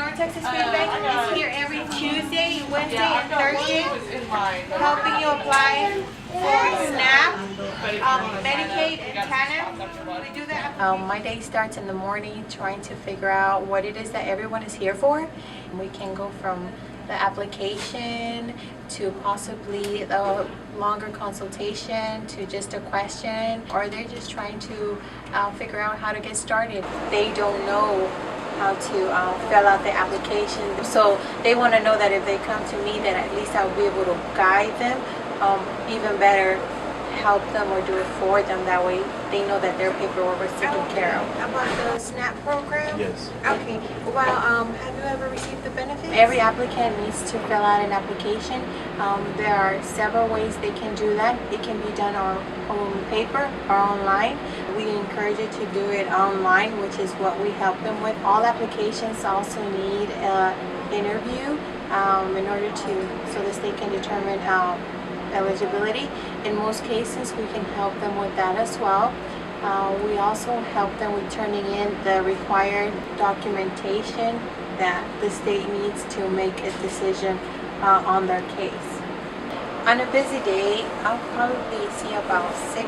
North Texas Food Bank is here every Tuesday, Wednesday, and Thursday, helping you apply for SNAP, Medicaid, and TANF. We do that. My day starts in the morning trying to figure out what it is that everyone is here for. We can go from the application to possibly the longer consultation to just a question, or they're just trying to figure out how to get started. They don't know how to fill out the application, so they want to know that if they come to me, that at least I'll be able to guide them, even better help them or do it for them. That way they know that their paperwork is taken care of. About the SNAP program? Yes. Okay. Well, have you ever received the benefits? Every applicant needs to fill out an application. There are several ways they can do that. It can be done on paper or online. We encourage you to do it online, which is what we help them with. All applications also need an interview in order to, so the state can determine eligibility. In most cases, we can help them with that as well. We also help them with turning in the required documentation that the state needs to make a decision on their case. On a busy day, I'll probably see about 6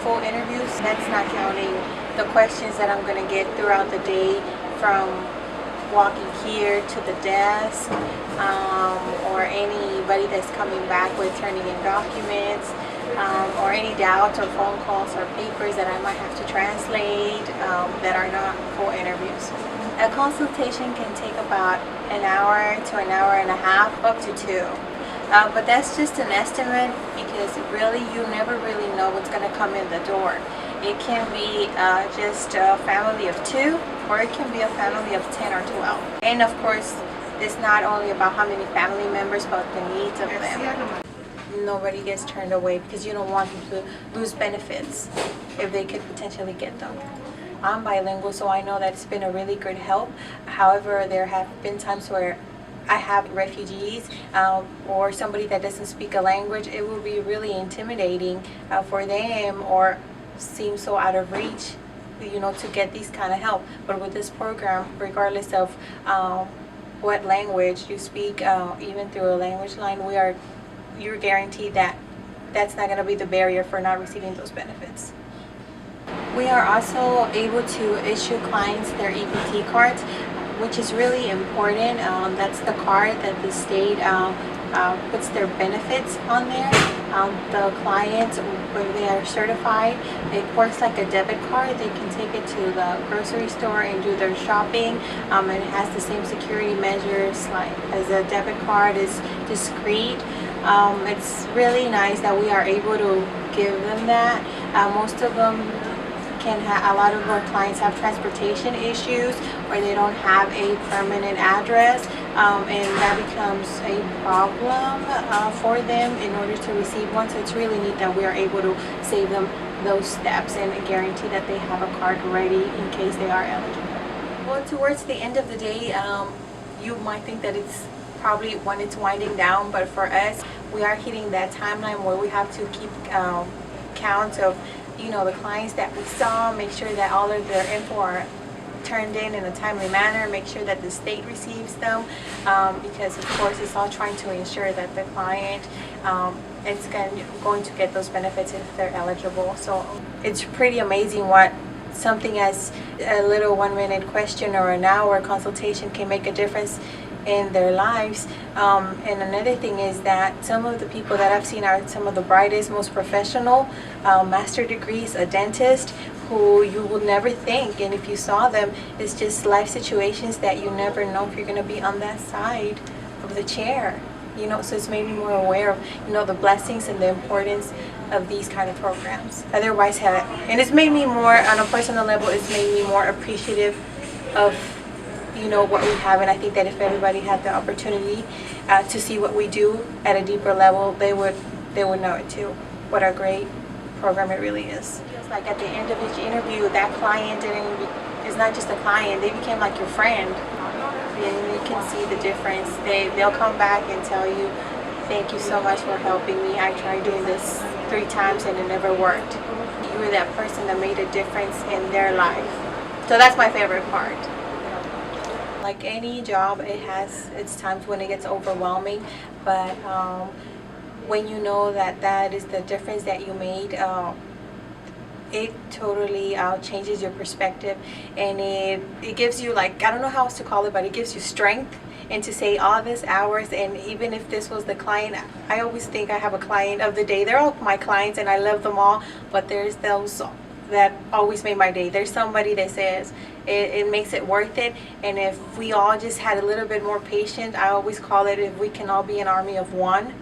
full interviews. That's not counting the questions that I'm going to get throughout the day from walking here to the desk, or anybody that's coming back with turning in documents, or any doubts or phone calls or papers that I might have to translate that are not full interviews. A consultation can take about an hour to an hour and a half, up to 2. But that's just an estimate, because really you never really know what's going to come in the door. It can be just a family of 2, or it can be a family of 10 or 12. And of course, it's not only about how many family members, but the needs of them. Nobody gets turned away because you don't want them to lose benefits if they could potentially get them. I'm bilingual, so I know that it's been a really good help. However, there have been times where I have refugees or somebody that doesn't speak a language. It will be really intimidating for them, or seem so out of reach, you know, to get these kind of help. But with this program, regardless of what language you speak, even through a language line, you're guaranteed that that's not going to be the barrier for not receiving those benefits. We are also able to issue clients their EBT cards, which is really important. That's the card that the state puts their benefits on there. The clients, when they are certified, it works like a debit card. They can take it to the grocery store and do their shopping. And it has the same security measures as a debit card. Is discreet. It's really nice that we are able to give them that. Most of them a lot of our clients have transportation issues, or they don't have a permanent address, and that becomes a problem for them in order to receive one. So it's really neat that we are able to save them those steps and guarantee that they have a card ready in case they are eligible. Well, towards the end of the day, you might think that it's probably when it's winding down, but for us, we are hitting that timeline where we have to keep count of the clients that we saw, make sure that all of their info are turned in a timely manner, make sure that the state receives them, because of course it's all trying to ensure that the client is going to get those benefits if they're eligible. So it's pretty amazing what something as a little 1-minute question or an hour consultation can make a difference in their lives. And another thing is that some of the people that I've seen are some of the brightest, most professional, master degrees, a dentist, who you would never think, and if you saw them, it's just life situations that you never know if you're going to be on that side of the chair. So it's made me more aware of the blessings and the importance of these kind of programs. Otherwise, and it's made me more, on a personal level, it's made me more appreciative of what we have. And I think that if everybody had the opportunity to see what we do at a deeper level, they would know it too, what a great program it really is. It's like at the end of each interview, that client is not just a client, they became like your friend. And you can see the difference. They'll come back and tell you, thank you so much for helping me. I tried doing this 3 times and it never worked. You were that person that made a difference in their life. So that's my favorite part. Like any job, it has its times when it gets overwhelming, but when you know that that is the difference that you made, it totally changes your perspective, and it gives you, like, I don't know how else to call it, but it gives you strength and to say all this hours. And even if this was the client, I always think I have a client of the day. They're all my clients and I love them all, but there's those that always make my day. There's somebody that says it makes it worth it. And if we all just had a little bit more patience, I always call it, if we can all be an army of one,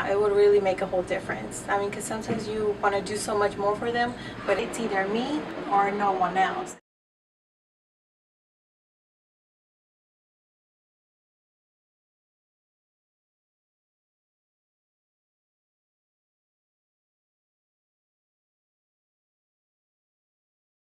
it would really make a whole difference. I mean, because sometimes you want to do so much more for them, but it's either me or no one else.